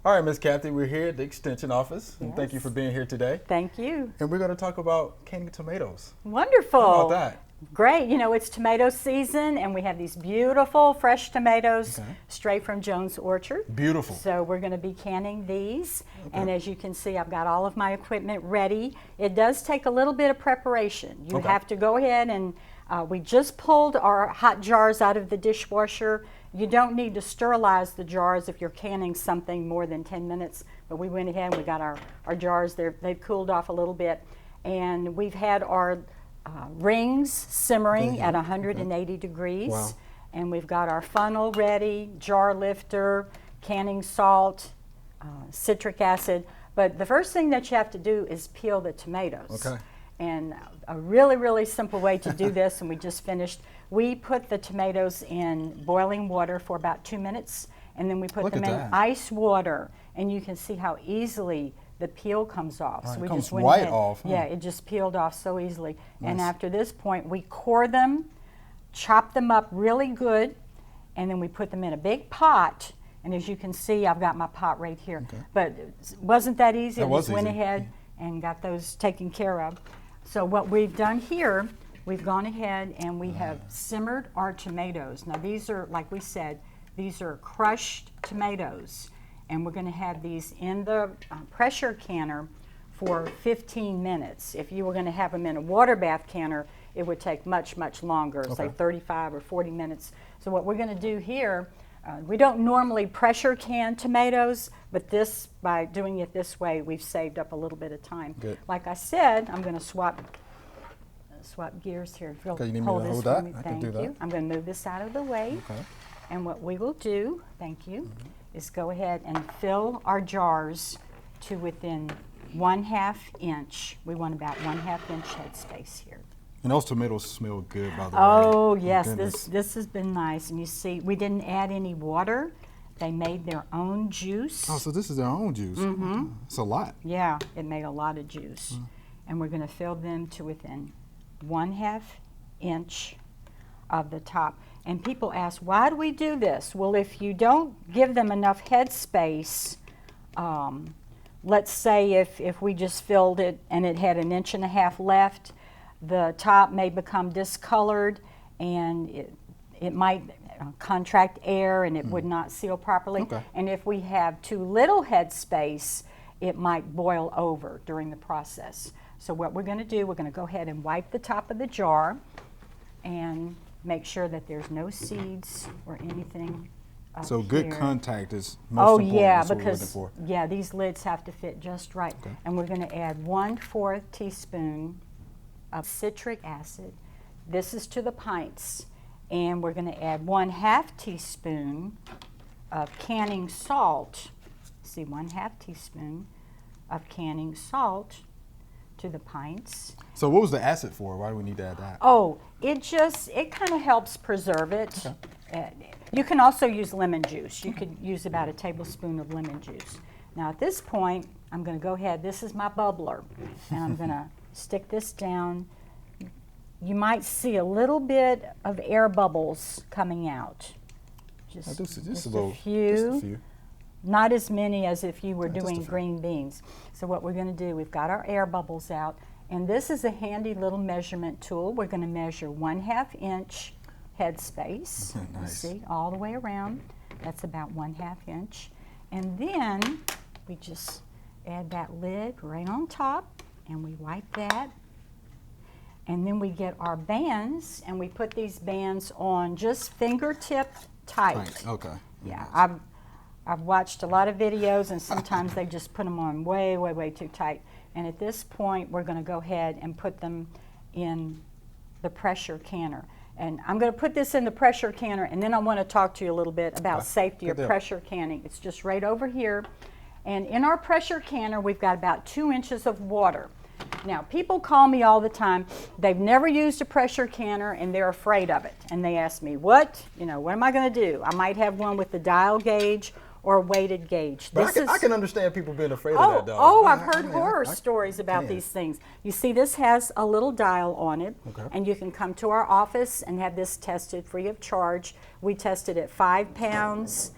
All right, Miss Cathy, we're here at the Extension office, and Yes. thank you for being here today. Thank you. And we're going to talk about canning tomatoes. Wonderful. How about that? Great. You know, it's tomato season, and we have these beautiful fresh tomatoes straight from Jones Orchard. Beautiful. So we're going to be canning these. And as you can see, I've got all of my equipment ready. It does take a little bit of preparation. You have to go ahead and we just pulled our hot jars out of the dishwasher. You don't need to sterilize the jars if you're canning something more than 10 minutes, but we went ahead and we got our jars there. They've cooled off a little bit, and we've had our rings simmering at 180 degrees. Wow. And we've got our funnel ready, jar lifter, canning salt, citric acid. But the first thing that you have to do is peel the tomatoes. Okay. And a really, really simple way to do this, and we just finished, we put the tomatoes in boiling water for about 2 minutes, and then we put them in ice water, and you can see how easily the peel comes off. So we it comes just went right ahead. off. Huh? Yeah, it just peeled off so easily. Nice. And after this point, we core them, chop them up really good, and then we put them in a big pot. And as you can see, I've got my pot right here. Okay. But it wasn't that easy. That I was just went easy. ahead and got those taken care of. So what we've done here, we've gone ahead and we have simmered our tomatoes. Now these are, like we said, these are crushed tomatoes. And we're going to have these in the pressure canner for 15 minutes. If you were going to have them in a water bath canner, it would take much, much longer, say 35 or 40 minutes. So what we're going to do here, we don't normally pressure can tomatoes, but this, by doing it this way, we've saved up a little bit of time. Good. Like I said, I'm going to swap gears here. If you'll Okay, you need me to hold this hold for that? me. I can Thank do that. you. I'm going to move this out of the way. Okay. And what we will do, thank you, is go ahead and fill our jars to within 1/2 inch. We want about 1/2 inch headspace here. And those tomatoes smell good, by the way. Oh My yes, goodness. this has been nice. And you see, we didn't add any water. They made their own juice. Oh, so this is their own juice. It's a lot. Yeah, it made a lot of juice. And we're going to fill them to within 1/2 inch of the top. And people ask, why do we do this? Well, if you don't give them enough headspace, let's say if we just filled it and it had 1.5 inches left, the top may become discolored and it might contract air and it would not seal properly. Okay. And if we have too little headspace, it might boil over during the process. So what we're going to do, we're going to go ahead and wipe the top of the jar and make sure that there's no seeds or anything up So good here. contact is most important. Yeah, That's what we're because looking for. yeah, these lids have to fit just right. Okay. And we're going to add 1/4 teaspoon of citric acid. This is to the pints. And we're going to add 1/2 teaspoon of canning salt. See, 1/2 teaspoon of canning salt to the pints. So what was the acid for? Why do we need to add that? Oh, it kind of helps preserve it. You can also use lemon juice. You could use about a tablespoon of lemon juice. Now at this point, I'm going to go ahead. This is my bubbler, and I'm going to stick this down. You might see a little bit of air bubbles coming out. Just a few. Not as many as if you were doing green beans. So what we're going to do, we've got our air bubbles out, and this is a handy little measurement tool. We're going to measure 1/2 inch headspace. Nice. You see, all the way around. That's about 1/2 inch. And then we just add that lid right on top, and we wipe that. And then we get our bands, and we put these bands on just fingertip tight. Right. Okay. Yeah, I've watched a lot of videos, and sometimes they just put them on way, way, way too tight. And at this point, we're going to go ahead and put them in the pressure canner. And I'm going to put this in the pressure canner, and then I want to talk to you a little bit about safety of pressure canning. It's just right over here. And in our pressure canner, we've got about 2 inches of water. Now, people call me all the time. They've never used a pressure canner, and they're afraid of it. And they ask me, what am I going to do? I might have one with the dial gauge or a weighted gauge. But I can understand people being afraid of that, though. I've heard horror stories about these things. You see, this has a little dial on it, and you can come to our office and have this tested free of charge. We test it at 5 pounds,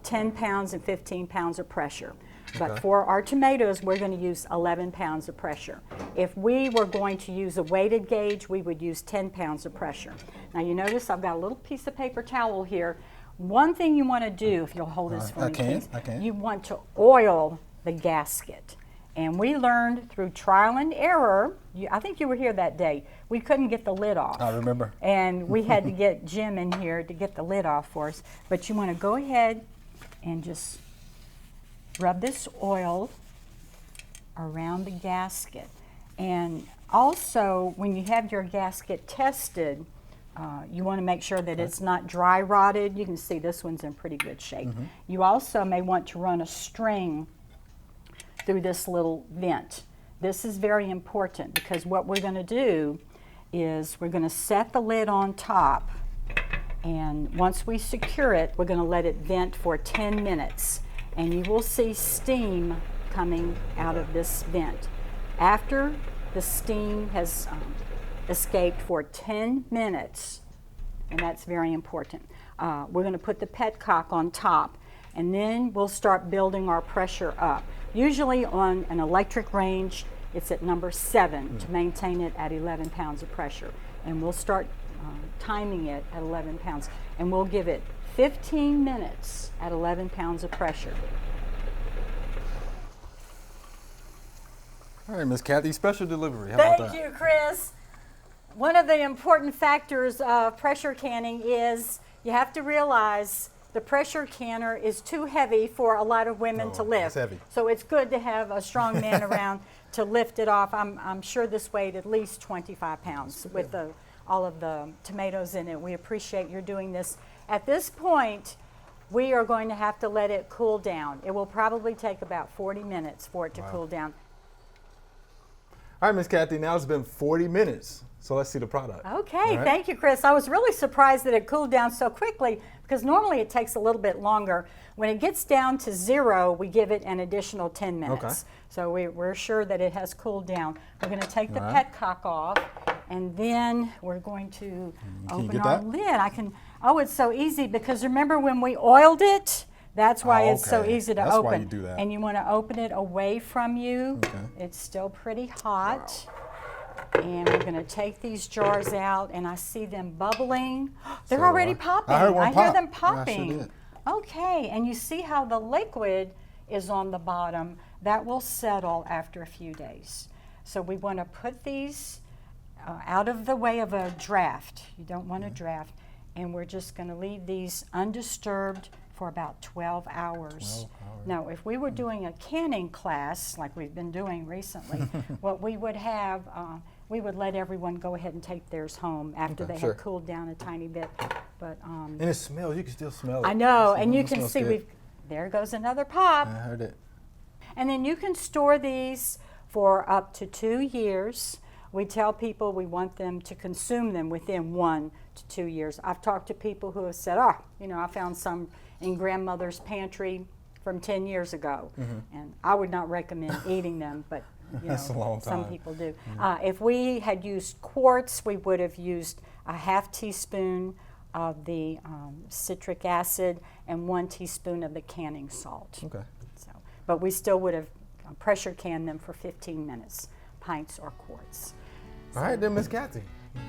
10 pounds and 15 pounds of pressure. But Okay. for our tomatoes, we're going to use 11 pounds of pressure. If we were going to use a weighted gauge, we would use 10 pounds of pressure. Now you notice I've got a little piece of paper towel here. One thing you want to do, if you'll hold this for me, please, I can. you want to oil the gasket. And we learned through trial and error, I think you were here that day, we couldn't get the lid off. I remember. And we had to get Jim in here to get the lid off for us. But you want to go ahead and just rub this oil around the gasket. And also, when you have your gasket tested, you want to make sure that it's not dry rotted. You can see this one's in pretty good shape. You also may want to run a string through this little vent. This is very important because what we're going to do is we're going to set the lid on top, and once we secure it, we're going to let it vent for 10 minutes. And you will see steam coming out of this vent. After the steam has escaped for 10 minutes, and that's very important, we're going to put the petcock on top, and then we'll start building our pressure up. Usually on an electric range, it's at number 7 to maintain it at 11 pounds of pressure. And we'll start timing it at 11 pounds, and we'll give it 15 minutes at 11 pounds of pressure. All right, Miss Cathy, special delivery. How about that? Thank you, Chris. One of the important factors of pressure canning is you have to realize the pressure canner is too heavy for a lot of women to lift. It's heavy. So it's good to have a strong man around to lift it off. I'm sure this weighed at least 25 pounds with all of the tomatoes in it. We appreciate your doing this. At this point, we are going to have to let it cool down. It will probably take about 40 minutes for it to cool down. All right, Miss Cathy, now it's been 40 minutes. So let's see the product. Okay, right. Thank you, Chris. I was really surprised that it cooled down so quickly because normally it takes a little bit longer. When it gets down to 0, we give it an additional 10 minutes. Okay. So we're sure that it has cooled down. We're going to take the petcock off, and then we're going to open our lid. It's so easy because remember when we oiled it? That's why it's so easy to open. That's why you do that. And you want to open it away from you. Okay. It's still pretty hot. Wow. And we're going to take these jars out, and I see them bubbling. They're already popping. I heard one pop. Hear them popping. I sure did. Okay, and you see how the liquid is on the bottom. That will settle after a few days. So we want to put these out of the way of a draft. You don't want a draft. And we're just going to leave these undisturbed for about 12 hours. Now, if we were doing a canning class, like we've been doing recently, what we would have, we would let everyone go ahead and take theirs home after they had cooled down a tiny bit. But and it smells. You can still smell it. I know, and you can see there goes another pop. I heard it. And then you can store these for up to 2 years. We tell people we want them to consume them within 1 to 2 years. I've talked to people who have said, I found some in grandmother's pantry from 10 years ago. And I would not recommend eating them, but that's a long time. Some people do. If we had used quartz, we would have used a ½ teaspoon of the citric acid and 1 teaspoon of the canning salt. Okay. So, but we still would have pressure canned them for 15 minutes, pints or quarts. All right, then, Miss Cathy.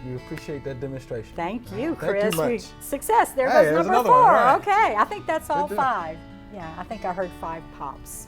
We appreciate that demonstration. Thank you, Chris. Thank you much. Success. There goes number 4. Right. Okay, I think that's all 5. Yeah, I think I heard 5 pops.